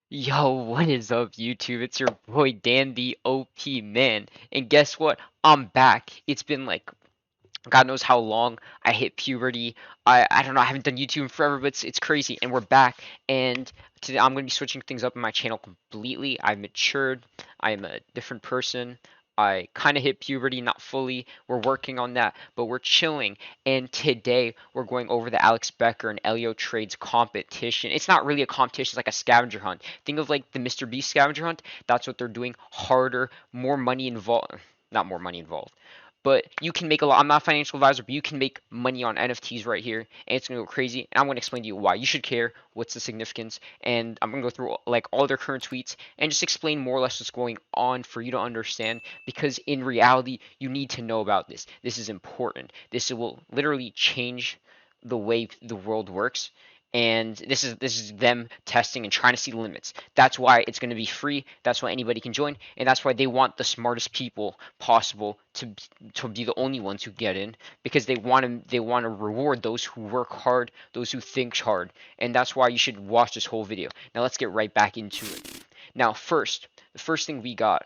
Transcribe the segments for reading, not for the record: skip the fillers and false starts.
Yo, what is up, YouTube? It's your boy Dan the OP man. And guess what? I'm back. It's been like God knows how long. I hit puberty. I don't know, I haven't done YouTube in forever, but it's crazy. And we're back. And today I'm gonna be switching things up in my channel completely. I've matured. I am a different person. I kind of hit puberty, not fully. We're working on that, but we're chilling. And today we're going over the Alex Becker and Elliotrades competition. It's not really a competition, it's like a scavenger hunt. Think of like the Mr. Beast scavenger hunt. That's what they're doing. Harder, more money involved. Not more money involved, but you can make a lot. I'm not a financial advisor, but you can make money on NFTs right here, and it's gonna go crazy. And I'm gonna explain to you why you should care, what's the significance, and I'm gonna go through like all their current tweets and just explain more or less what's going on for you to understand. Because in reality, you need to know about this. This is important. This will literally change the way the world works. And this is them testing and trying to see the limits. That's why it's going to be free. That's why anybody can join, and that's why they want the smartest people possible to be the only ones who get in, because they want to reward those who work hard, those who think hard, and that's why you should watch this whole video. Now let's get right back into it. Now the first thing we got.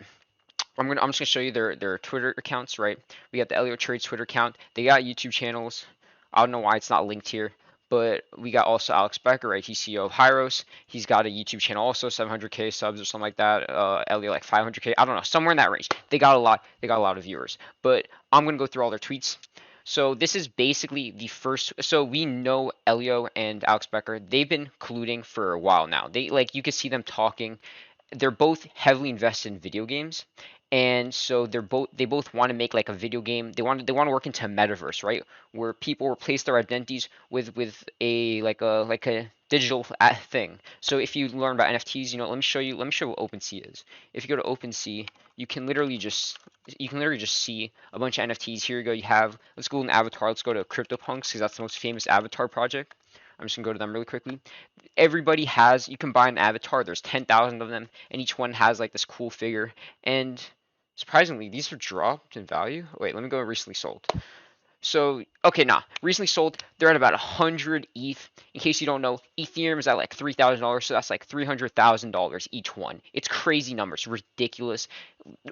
I'm just gonna show you their Twitter accounts, right? We got the Elliotrades Twitter account. They got YouTube channels. I don't know why it's not linked here, but we got also Alex Becker, right? He's CEO of Hyros. He's got a YouTube channel also, 700K subs or something like that. Elio like 500K. I don't know, somewhere in that range. They got a lot. They got a lot of viewers. But I'm gonna go through all their tweets. So this is basically the first. So we know Elio and Alex Becker. They've been colluding for a while now. They like you can see them talking. They're both heavily invested in video games, and so they both want to make like a video game. They want to work into a metaverse, right, where people replace their identities with a digital thing. So if you learn about NFTs, let me show you what OpenSea is. If you go to OpenSea, you can literally just see a bunch of NFTs. Here you go. You have, let's go in Avatar. Let's go to CryptoPunks because that's the most famous Avatar project. I'm just gonna go to them really quickly. Everybody has, you can buy an avatar. There's 10,000 of them, and each one has like this cool figure. And surprisingly, these are dropped in value. Wait, let me go recently sold. So, okay, nah. Recently sold, they're at about 100 ETH. In case you don't know, Ethereum is at like $3,000, so that's like $300,000 each one. It's crazy numbers, ridiculous.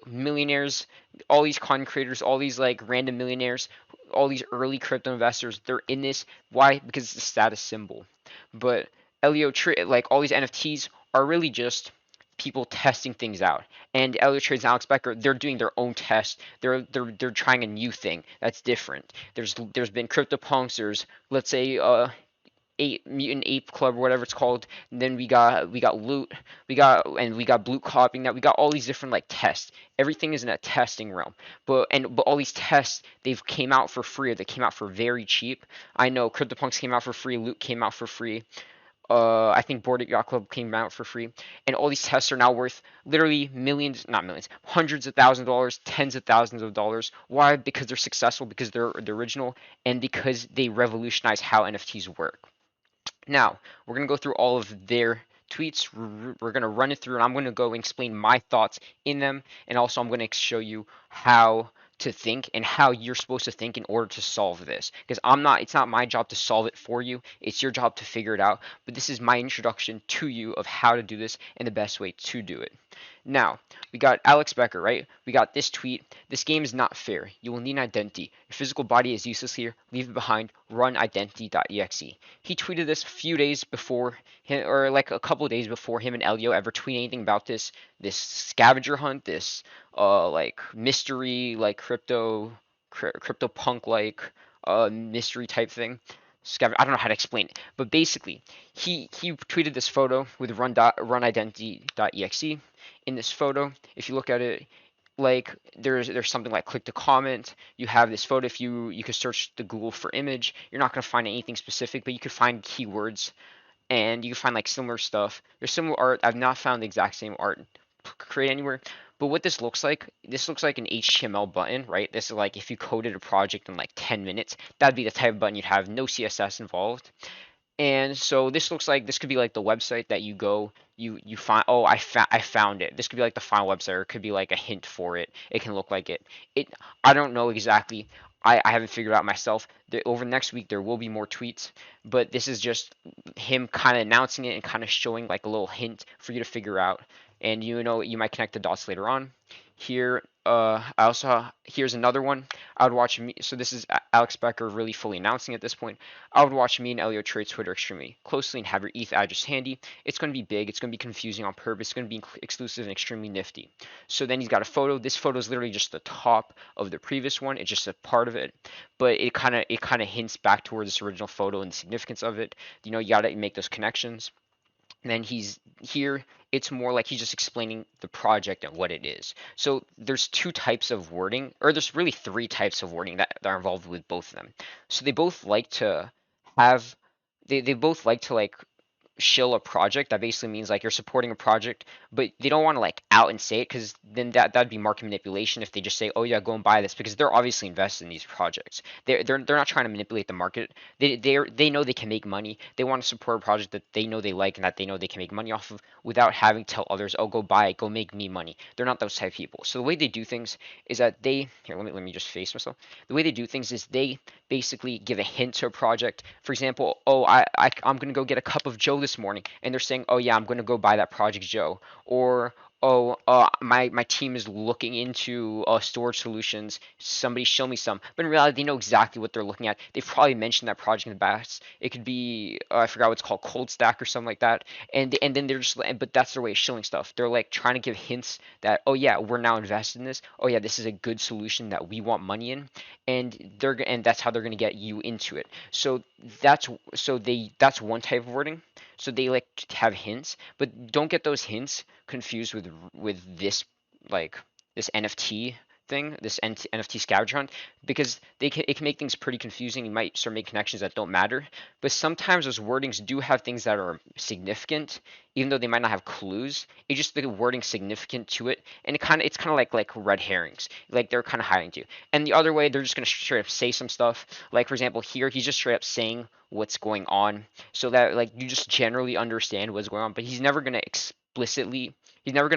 Millionaires, all these content creators, all these like random millionaires, all these early crypto investors, they're in this. Why? Because it's a status symbol. But like all these NFTs are really just people testing things out. And Elliotrades and Alex Becker, they're doing their own test. They're trying a new thing that's different. There's been CryptoPunks. There's, let's say, Ape Mutant Ape Club or whatever it's called. And then we got Loot. We got Blue copying that. We got all these different like tests. Everything is in a testing realm. But all these tests, they've came out for free, or they came out for very cheap. I know CryptoPunks came out for free. Loot came out for free. I think Board Yacht Club came out for free, and all these tests are now worth literally millions, not millions, hundreds of thousands of dollars, tens of thousands of dollars. Why? Because they're successful, because they're the original, and because they revolutionize how NFTs work. Now, we're going to go through all of their tweets. We're going to run it through, and I'm going to go and explain my thoughts in them. And also, I'm going to show you how to think and how you're supposed to think in order to solve this. Because it's not my job to solve it for you. It's your job to figure it out. But this is my introduction to you of how to do this and the best way to do it. Now, we got Alex Becker, right? We got this tweet. This game is not fair. You will need an identity. Your physical body is useless here. Leave it behind. Run identity.exe. He tweeted this a few days before him, or like a couple of days before him and Elio ever tweet anything about this scavenger hunt, this like mystery, like crypto punk like mystery type thing. I don't know how to explain it, but basically, he tweeted this photo with runidentity.exe. In this photo, if you look at it, like there's something like click to comment. You have this photo. If you could search the Google for image, you're not gonna find anything specific, but you could find keywords, and you can find like similar stuff. There's similar art. I've not found the exact same art create anywhere. But what this looks like an HTML button, right? This is like if you coded a project in like 10 minutes, that'd be the type of button you'd have, no CSS involved. And so this could be like the website that you go, you find, oh, I found it. This could be like the final website, or it could be like a hint for it. It can look like it. I don't know exactly. I haven't figured out myself. Over the next week there will be more tweets, but this is just him kind of announcing it and kind of showing like a little hint for you to figure out, and you know you might connect the dots later on. Here, I also here's another one. I would watch me. So this is Alex Becker really fully announcing at this point. I would watch me and Elliotrades Twitter extremely closely and have your ETH address handy. It's going to be big. It's going to be confusing on purpose. It's going to be exclusive and extremely nifty. So then he's got a photo. This photo is literally just the top of the previous one. It's just a part of it, but it kind of hints back towards this original photo and the significance of it. You know, you got to make those connections. And then he's here, it's more like he's just explaining the project and what it is. So there's two types of wording, or there's really three types of wording that are involved with both of them. So they both like to have, they both like to like shill a project. That basically means like you're supporting a project, but they don't want to like out and say it, because then that'd be market manipulation if they just say, oh yeah, go and buy this, because they're obviously invested in these projects. They're not trying to manipulate the market. They know they can make money. They want to support a project that they know they like and that they know they can make money off of without having to tell others, oh, go buy it, go make me money. They're not those type of people. So the way they do things is that they here, let me just face myself. The way they do things is they basically give a hint to a project. For example, oh, I'm going to go get a cup of Joe this morning, and they're saying, oh yeah, I'm going to go buy that Project Joe. Or, oh, my team is looking into storage solutions. Somebody show me some. But in reality, they know exactly what they're looking at. They've probably mentioned that project in the past. It could be, I forgot what it's called, Cold Stack or something like that. And then they're just, but that's their way of shilling stuff. They're like trying to give hints that, oh yeah, we're now invested in this. Oh yeah, this is a good solution that we want money in, and that's how they're going to get you into it. So that's one type of wording. So they like to have hints, but don't get those hints confused with this, like this NFT thing, this NFT scavenger hunt, because it can make things pretty confusing. You might start making connections that don't matter, but sometimes those wordings do have things that are significant, even though they might not have clues. It's just the wording significant to it, and it's kind of like red herrings, like they're kind of hiding to you. And the other way, they're just gonna straight up say some stuff. Like for example, here he's just straight up saying what's going on, so that like you just generally understand what's going on. But he's never gonna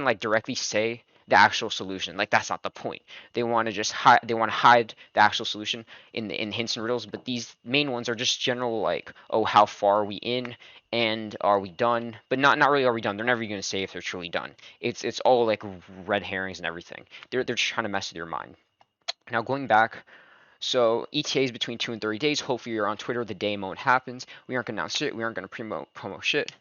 like directly say the actual solution. Like that's not the point. They want to just hide. They want to hide the actual solution in hints and riddles. But these main ones are just general, like, oh, how far are we in, and are we done? But not really are we done. They're never going to say if they're truly done. It's all like red herrings and everything. They're just trying to mess with your mind. Now going back, so ETA is between 2 and 30 days. Hopefully you're on Twitter the day moment happens. We aren't going to announce shit. We aren't going to promo shit,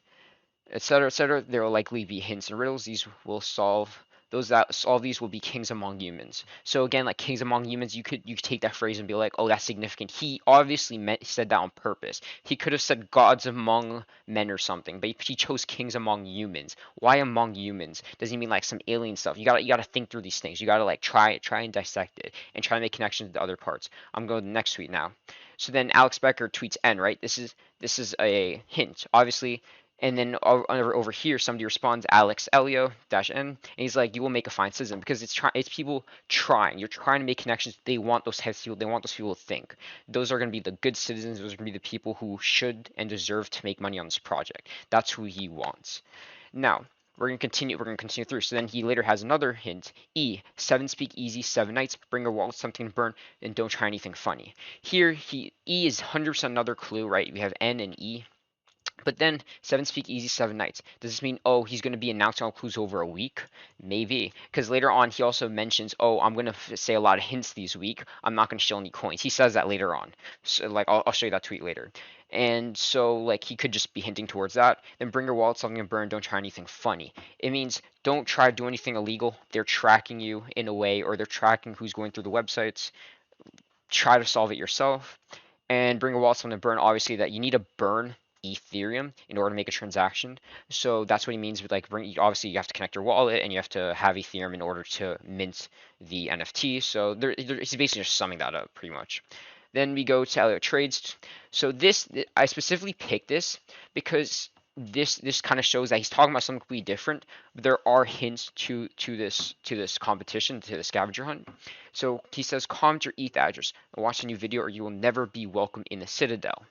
etc., etc. There will likely be hints and riddles. These will solve those that solve these will be kings among humans. So again, like kings among humans, you could take that phrase and be like, oh, that's significant. He obviously said that on purpose. He could have said gods among men or something, but he chose kings among humans. Why among humans? Does he mean like some alien stuff? You gotta think through these things. You gotta like try and dissect it and try to make connections to other parts. I'm going to the next tweet now. So then Alex Becker tweets N, right? This is a hint, obviously. And then over here, somebody responds, Alex Elio dash N, and he's like, you will make a fine citizen, because it's people trying. You're trying to make connections. They want those types of people. They want those people to think. Those are going to be the good citizens. Those are going to be the people who should and deserve to make money on this project. That's who he wants. Now, we're going to continue. We're going to continue through. So then he later has another hint. E, 7 speak easy, 7 nights, bring a wallet, something to burn, and don't try anything funny. Here, E is 100% another clue, right? We have N and E. But then 7 speak easy, 7 nights. Does this mean, oh, he's going to be announcing all clues over a week? Maybe. Because later on, he also mentions, oh, I'm going to say a lot of hints this week. I'm not going to show any coins. He says that later on. So, like, I'll show you that tweet later. And so, like, he could just be hinting towards that. Then bring your wallet, something to burn. Don't try anything funny. It means don't try to do anything illegal. They're tracking you in a way, or they're tracking who's going through the websites. Try to solve it yourself. And bring a wallet, something to burn. Obviously, that you need to burn ethereum in order to make a transaction. So that's what he means with like obviously you have to connect your wallet and you have to have ethereum in order to mint the NFT. So he's basically just summing that up pretty much. Then we go to Elliotrades. So I specifically picked this because this kind of shows that he's talking about something completely different, but there are hints to this competition, to the scavenger hunt. So he says, comment your ETH address and watch a new video or you will never be welcome in the Citadel.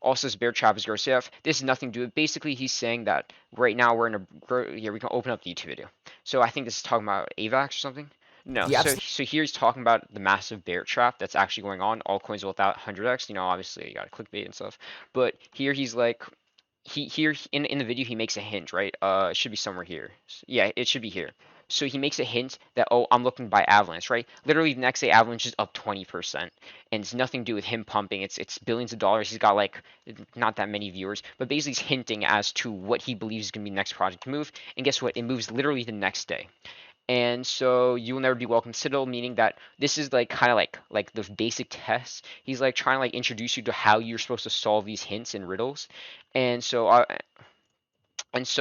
Also, says Bear Travis Garcia. This has nothing to do with. Basically, he's saying that right now we're in a. Here we can open up the YouTube video. So I think this is talking about AVAX or something. No, Yep. so here he's talking about the massive bear trap that's actually going on. Altcoins without 100x, obviously you got clickbait and stuff. But here he's like, here in the video he makes a hint, right? It should be somewhere here. Yeah, it should be here. So he makes a hint that, oh, I'm looking by Avalanche, right? Literally the next day Avalanche is up 20%, and it's nothing to do with him pumping. It's billions of dollars. He's got like not that many viewers, but basically he's hinting as to what he believes is gonna be the next project to move. And guess what? It moves literally the next day. And so you will never be welcome Citadel, meaning that this is like kind of like the basic test. He's like trying to like introduce you to how you're supposed to solve these hints and riddles. And so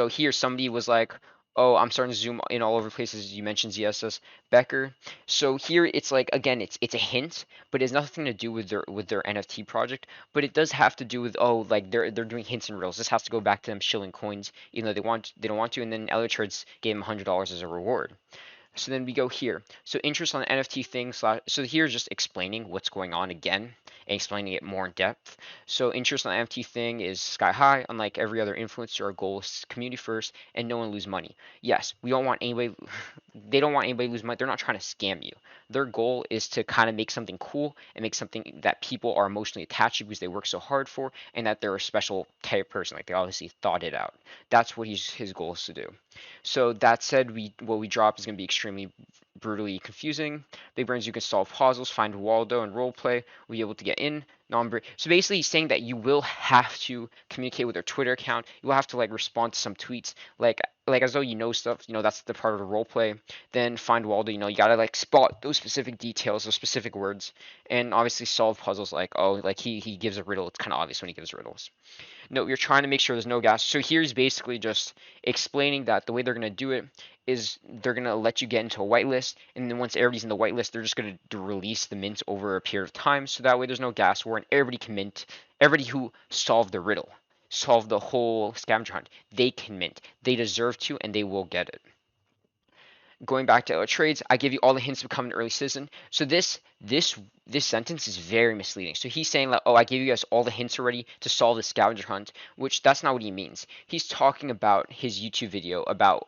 here somebody was like, "Oh, I'm starting to zoom in all over places." You mentioned ZSS Becker. So here it's like again, it's a hint, but it has nothing to do with their NFT project. But it does have to do with, oh, like they're doing hints and riddles. This has to go back to them shilling coins, even though they don't want to. And then Elliotrades gave him $100 as a reward. So then we go here. So interest on NFT thing slash. So here's just explaining what's going on again and explaining it more in depth. So interest on NFT thing is sky high. Unlike every other influencer, our goal is community first and no one lose money. Yes, we don't want anybody. They don't want anybody to lose money. They're not trying to scam you. Their goal is to kind of make something cool and make something that people are emotionally attached to because they work so hard for, and that they're a special type of person. Like they obviously thought it out. That's what his goal is to do. So that said, what we drop is going to be extremely brutally confusing. Big brains, you can solve puzzles, find Waldo, and roleplay. We'll be able to get in. So basically, he's saying that you will have to communicate with their Twitter account. You will have to like respond to some tweets, like as though you know stuff. That's the part of the roleplay. Then find Waldo. You gotta like spot those specific details, those specific words, and obviously solve puzzles. Like, oh, like he gives a riddle. It's kind of obvious when he gives riddles. No, you're trying to make sure there's no gas. So here's basically just explaining that the way they're going to do it is they're going to let you get into a whitelist, and then once everybody's in the whitelist, they're just going to release the mint over a period of time, so that way there's no gas war, and everybody can mint. Everybody who solved the riddle, solved the whole scavenger hunt, they can mint. They deserve to, and they will get it. Going back to Elliotrades, I give you all the hints of becoming an early citizen. So this sentence is very misleading. So he's saying like, oh, I gave you guys all the hints already to solve the scavenger hunt, which that's not what he means. He's talking about his YouTube video about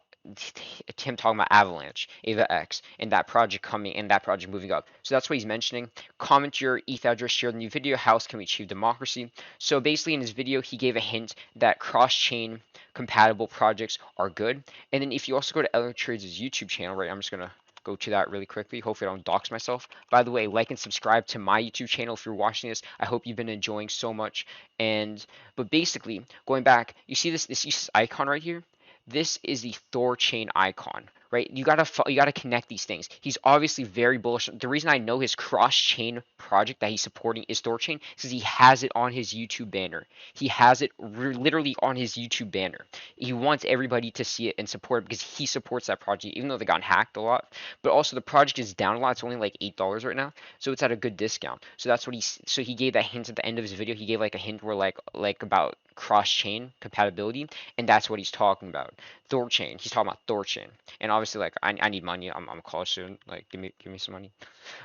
him talking about Avalanche, Ava X, and that project coming and that project moving up. So that's what he's mentioning. Comment your ETH address, share the new video. How else can we achieve democracy? So basically in his video, he gave a hint that cross-chain compatible projects are good. And then if you also go to Elliotrades' YouTube channel, right, I'm just gonna go to that really quickly. Hopefully I don't dox myself. By the way, like and subscribe to my YouTube channel if you're watching this. I hope you've been enjoying so much. But basically, going back, you see this icon right here? This is the Thor chain icon, right? You gotta connect these things. He's obviously very bullish. The reason I know his cross chain project that he's supporting is Thor chain is because he has it on his YouTube banner. He has it literally on his YouTube banner. He wants everybody to see it and support it because he supports that project, even though they got hacked a lot. But also the project is down a lot. It's only like $8 right now, so it's at a good discount. So that's what he gave that hint at the end of his video. He gave like a hint where like about cross chain compatibility, and that's what he's talking about. Thorchain. He's talking about Thorchain. And obviously, like, I need money. I'm a college student. Like, give me some money.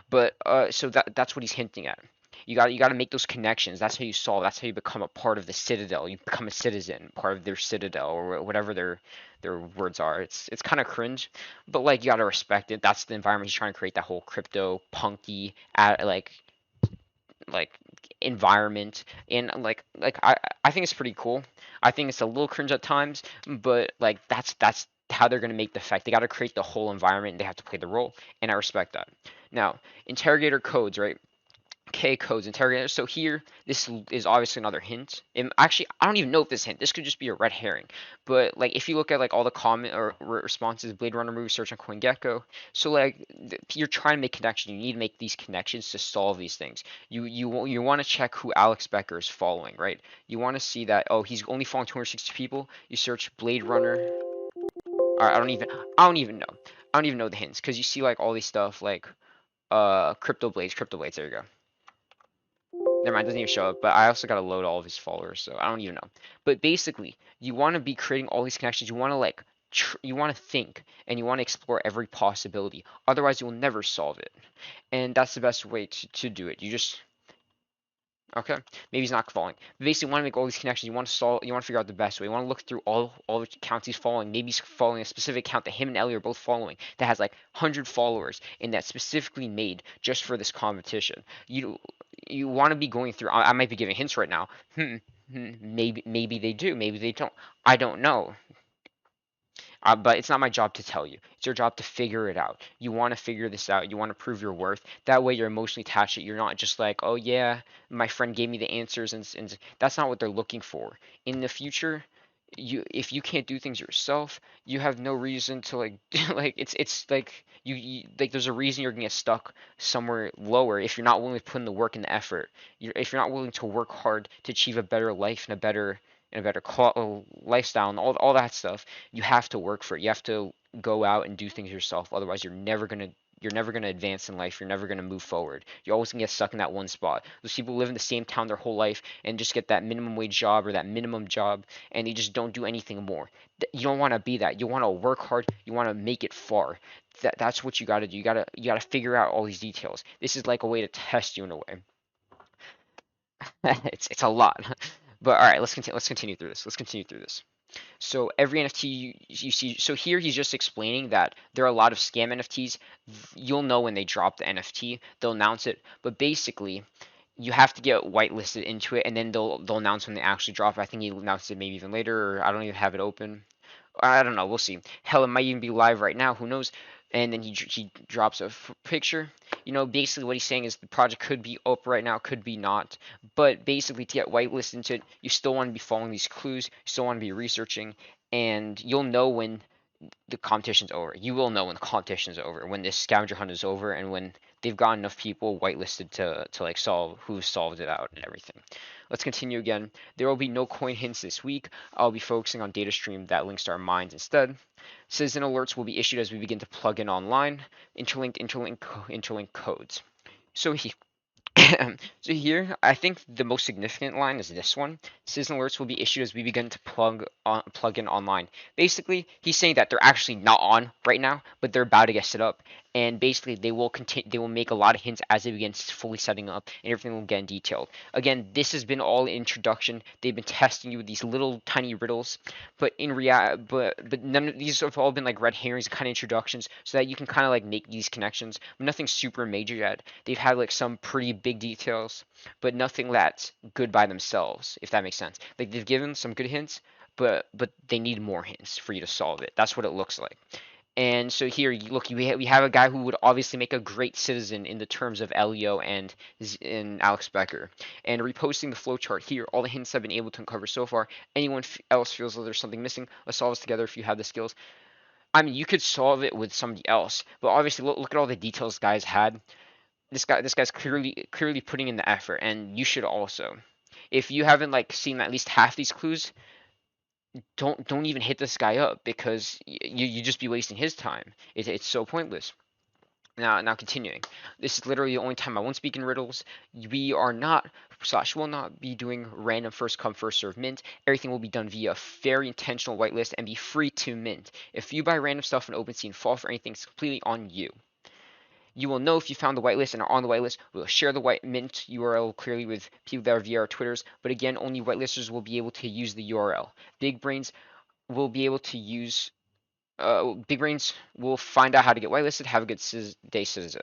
But so that's what he's hinting at. You got to make those connections. That's how you solve. That's how you become a part of the citadel. You become a citizen, part of their citadel or whatever their words are. It's kind of cringe, but like you got to respect it. That's the environment he's trying to create. That whole crypto punky, like environment, and I think it's pretty cool. I think it's a little cringe at times, but like that's how they're gonna make the effect. They got to create the whole environment. And they have to play the role, and I respect that. Now, interrogator codes, right? K codes, interrogator. So here, this is obviously another hint. And actually, I don't even know if this hint. This could just be a red herring. But like, if you look at like all the comment or responses, Blade Runner movie search on CoinGecko. So like, you're trying to make connections. You need to make these connections to solve these things. You want to check who Alex Becker is following, right? You want to see that, oh, he's only following 260 people. You search Blade Runner. All right, I don't even know. I don't even know the hints because you see like all these stuff like crypto blades. There you go. Never mind, it doesn't even show up, but I also gotta load all of his followers, so I don't even know. But basically, you want to be creating all these connections. You want to like, you want to think, and you want to explore every possibility. Otherwise, you will never solve it, and that's the best way to do it. You just Okay, maybe he's not following. But basically, you want to make all these connections. You want to solve. You want to figure out the best way. You want to look through all the accounts he's following. Maybe he's following a specific account that him and Ellie are both following that has like 100 followers and that's specifically made just for this competition. You want to be going through. I might be giving hints right now. Maybe they do. Maybe they don't. I don't know. But it's not my job to tell you. It's your job to figure it out. You want to figure this out. You want to prove your worth. That way, you're emotionally attached to it. You're not just like, oh yeah, my friend gave me the answers, and that's not what they're looking for. In the future, if you can't do things yourself, you have no reason to like like it's like like there's a reason you're gonna get stuck somewhere lower if you're not willing to put in the work and the effort. If you're not willing to work hard to achieve a better life and a better lifestyle and all that stuff, you have to work for it. You have to go out and do things yourself. Otherwise, you're never gonna advance in life. You're never gonna move forward. You're always gonna get stuck in that one spot. Those people live in the same town their whole life and just get that minimum wage job or that minimum job, and they just don't do anything more. You don't want to be that. You want to work hard. You want to make it far. That's what you got to do. You gotta figure out all these details. This is like a way to test you in a way. It's a lot. But all right, let's continue through this. Let's continue through this. So every NFT you see, so here he's just explaining that there are a lot of scam NFTs. You'll know when they drop the NFT, they'll announce it. But basically, you have to get whitelisted into it, and then they'll announce when they actually drop it. I think he announced it maybe even later, or I don't even have it open. I don't know. We'll see. Hell, it might even be live right now. Who knows? And then he drops a picture. Basically what he's saying is the project could be up right now, could be not. But basically, to get whitelisted into it, you still want to be following these clues. You still want to be researching, and you'll know when the competition's over. You will know when the competition's over, when this scavenger hunt is over, and when they've got enough people whitelisted to like solve who solved it out and everything. Let's continue again. There will be no coin hints this week. I'll be focusing on data stream that links to our mines instead. Citizen alerts will be issued as we begin to plug in online. Interlink codes. So he So here, I think the most significant line is this one. Citizen alerts will be issued as we begin to plug in online. Basically, he's saying that they're actually not on right now, but they're about to get set up. And basically, they will continue. They will make a lot of hints as they begin fully setting up, and everything will get detailed. Again, this has been all introduction. They've been testing you with these little tiny riddles, but but none of these have all been like red herrings, kind of introductions, so that you can kind of like make these connections. But nothing super major yet. They've had like some pretty big details, but nothing that's good by themselves, if that makes sense. Like they've given some good hints, but they need more hints for you to solve it. That's what it looks like. And so here, look, we have a guy who would obviously make a great citizen in the terms of Elio and Alex Becker. And reposting the flowchart here, all the hints I've been able to uncover so far. Anyone else feels that there's something missing, let's solve this together if you have the skills. I mean, you could solve it with somebody else, but obviously look at all the details guys had. This guy's clearly putting in the effort, and you should also. If you haven't like seen at least half these clues, don't even hit this guy up because you just be wasting his time. It's so pointless. Now continuing. This is literally the only time I won't speak in riddles. We are not slash will not be doing random first come first serve mint. Everything will be done via very intentional whitelist and be free to mint. If you buy random stuff in OpenSea and fall for anything, it's completely on you. You will know if you found the whitelist and are on the whitelist. We'll share the white mint URL clearly with people that are via our Twitters, but again, only whitelisters will be able to use the URL. Big brains will be able to use. Big brains will find out how to get whitelisted. Have a good day, citizen.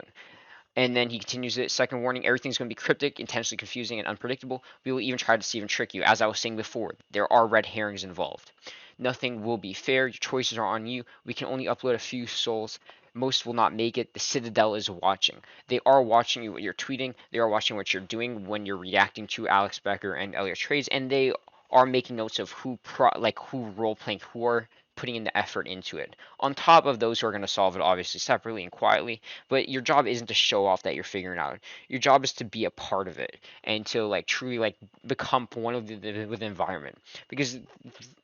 And then he continues it. Second warning: everything's going to be cryptic, intentionally confusing, and unpredictable. We will even try to deceive and trick you. As I was saying before, there are red herrings involved. Nothing will be fair. Your choices are on you. We can only upload a few souls. Most will not make it. The Citadel is watching. They are watching you what you're tweeting. They are watching what you're doing when you're reacting to Alex Becker and Elliotrades, and they are making notes of who role playing, who are putting in the effort into it. On top of those who are going to solve it obviously separately and quietly, but your job isn't to show off that you're figuring it out. Your job is to be a part of it and to like truly like become one of with the environment. Because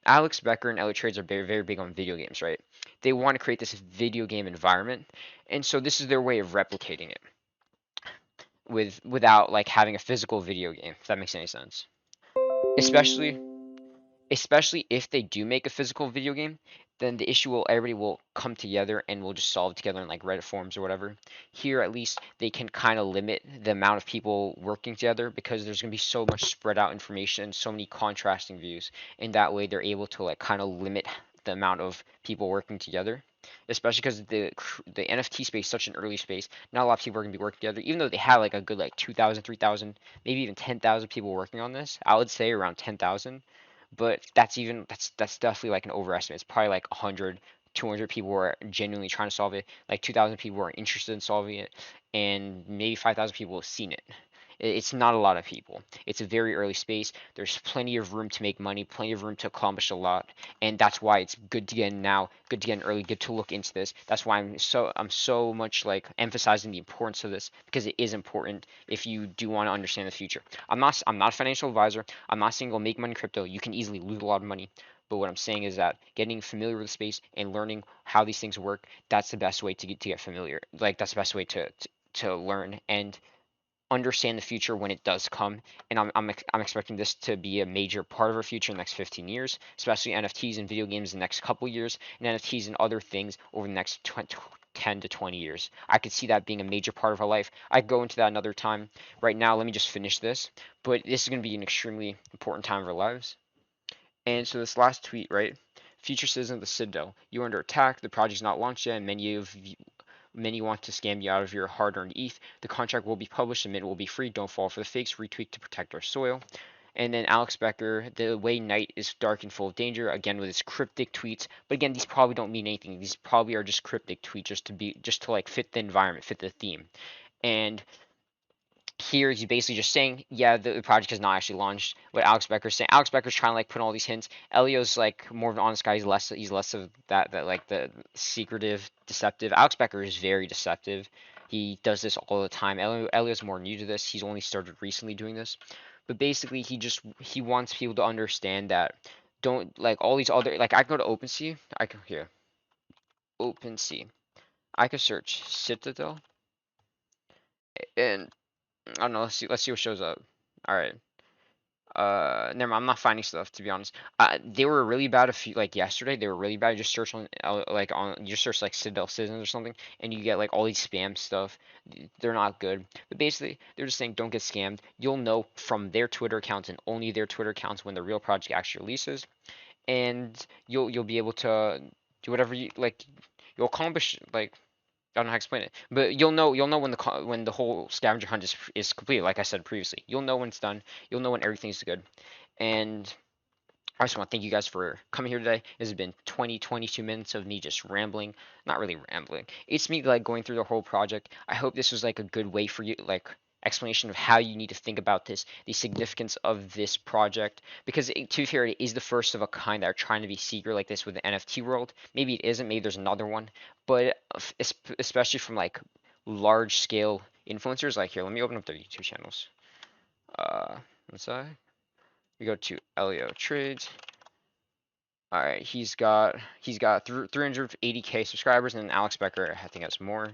Alex Becker and Elliotrades are very, very big on video games, right? They want to create this video game environment, and so this is their way of replicating it without like having a physical video game, if that makes any sense. Especially especially if they do make a physical video game, then the issue will everybody will come together and we'll just solve it together in like Reddit forums or whatever. Here at least they can kind of limit the amount of people working together because there's going to be so much spread out information and so many contrasting views, and that way they're able to like kind of limit the amount of people working together. Especially because the NFT space is such an early space, not a lot of people are gonna be working together. Even though they have like a good like 2,000, 3,000, maybe even 10,000 people working on this, I would say around 10,000, but that's definitely like an overestimate. It's probably like 100, 200 people who are genuinely trying to solve it, like 2,000 people who are interested in solving it, and maybe 5,000 people have seen it. It's not a lot of people. It's a very early space. There's plenty of room to make money, plenty of room to accomplish a lot, and that's why it's good to get in now, good to get in early, good to look into this. That's why I'm so much like emphasizing the importance of this because it is important if you do want to understand the future. I'm not a financial advisor. I'm not saying go make money in crypto. You can easily lose a lot of money. But what I'm saying is that getting familiar with the space and learning how these things work, that's the best way to get familiar. Like that's the best way to learn and understand the future when it does come. And I'm expecting this to be a major part of our future in the next 15 years, especially NFTs and video games in the next couple years, and NFTs and other things over the next 10 to 20 years. I could see that being a major part of our life. I could go into that another time. Right now, let me just finish this. But this is going to be an extremely important time of our lives. And so this last tweet, right? Future citizen of the Citadel. You're under attack. The project's not launched yet, and many want to scam you out of your hard-earned ETH. The contract will be published, and mint will be free. Don't fall for the fakes. Retweet to protect our soil. And then Alex Becker, the way night is dark and full of danger, again with his cryptic tweets. But again, these probably don't mean anything. These probably are just cryptic tweets just to like fit the environment, fit the theme. And here he's basically just saying, yeah, the project has not actually launched. What Alex Becker's saying, Alex Becker's trying to like put all these hints. Elio's like more of an honest guy. He's less of that like the secretive, deceptive. Alex Becker is very deceptive. He does this all the time. Elio's more new to this. He's only started recently doing this. But basically, he wants people to understand that don't like all these other like I can go to OpenSea. I can here OpenSea. I could search Citadel and I don't know. Let's see what shows up. All right. Never mind, I'm not finding stuff to be honest. They were really bad a few like yesterday. They were really bad. You just search on you just search like Citadel Citizens or something, and you get like all these spam stuff. They're not good. But basically, they're just saying don't get scammed. You'll know from their Twitter accounts and only their Twitter accounts when the real project actually releases, and you'll be able to do whatever you like. You'll accomplish like I don't know how to explain it, but you'll know when the whole scavenger hunt is complete. Like I said previously, you'll know when it's done. You'll know when everything's good. And I just want to thank you guys for coming here today. This has been 22 minutes of me just rambling. Not really rambling. It's me like going through the whole project. I hope this was like a good way for you, like explanation of how you need to think about this, the significance of this project. Because to be fair, it is the first of a kind that are trying to be secret like this with the NFT world. Maybe it isn't. Maybe there's another one. But especially from like large scale influencers, like here, let me open up their YouTube channels. What's that? We go to Elliotrades. All right, he's got 380K subscribers, and Alex Becker I think has more.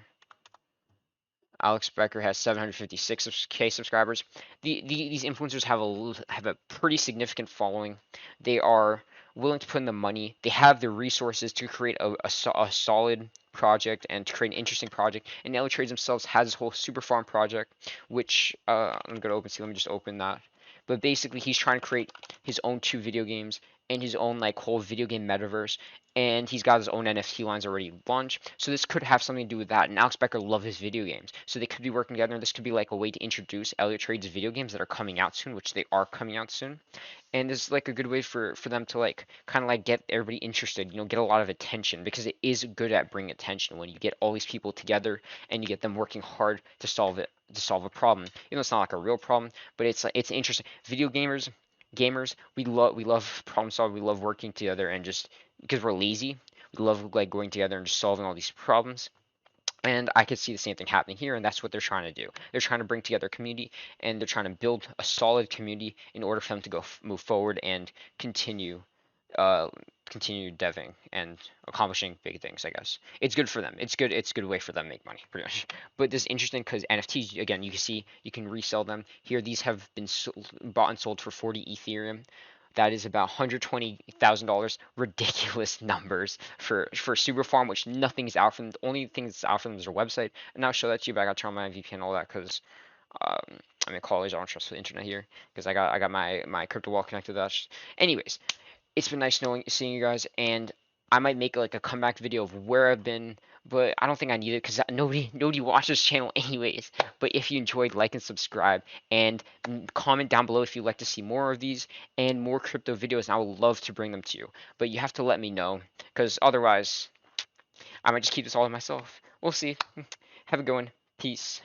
Alex Becker has 756K subscribers. These influencers have a pretty significant following. They are willing to put in the money. They have the resources to create a solid project and to create an interesting project. And Elliotrades themselves has this whole super farm project, which I'm gonna open. See, let me just open that. But basically, he's trying to create his own two video games and his own like whole video game metaverse, and he's got his own NFT lines already launched. So this could have something to do with that. And Alex Becker loves his video games, so they could be working together. And this could be like a way to introduce Elliotrades video games that are coming out soon, which they are coming out soon. And this is like a good way for them to like kind of like get everybody interested, get a lot of attention because it is good at bringing attention when you get all these people together and you get them working hard to solve a problem. It's not like a real problem, but it's interesting. Video gamers, we love problem solving. We love working together and just because we're lazy, we love like going together and just solving all these problems. And I could see the same thing happening here, and that's what they're trying to do. They're trying to bring together a community, and they're trying to build a solid community in order for them to move forward and uh, continue deving and accomplishing big things. I guess it's good for them. It's good. It's a good way for them to make money, pretty much. But this is interesting because NFTs, again, you can see you can resell them here. These have been bought and sold for 40 Ethereum. That is about $120,000. Ridiculous numbers for Super Farm, which nothing's out from. The only thing that's out from them is their website, and I'll show that to you. But I got to turn on my VPN and all that because I'm in college. I don't trust the internet here because I got my crypto wallet connected to that. Anyways, it's been nice seeing you guys, and I might make like a comeback video of where I've been, but I don't think I need it because nobody watches this channel anyways. But if you enjoyed, like and subscribe, and comment down below if you'd like to see more of these and more crypto videos, and I would love to bring them to you. But you have to let me know because otherwise I might just keep this all to myself. We'll see. Have a good one. Peace.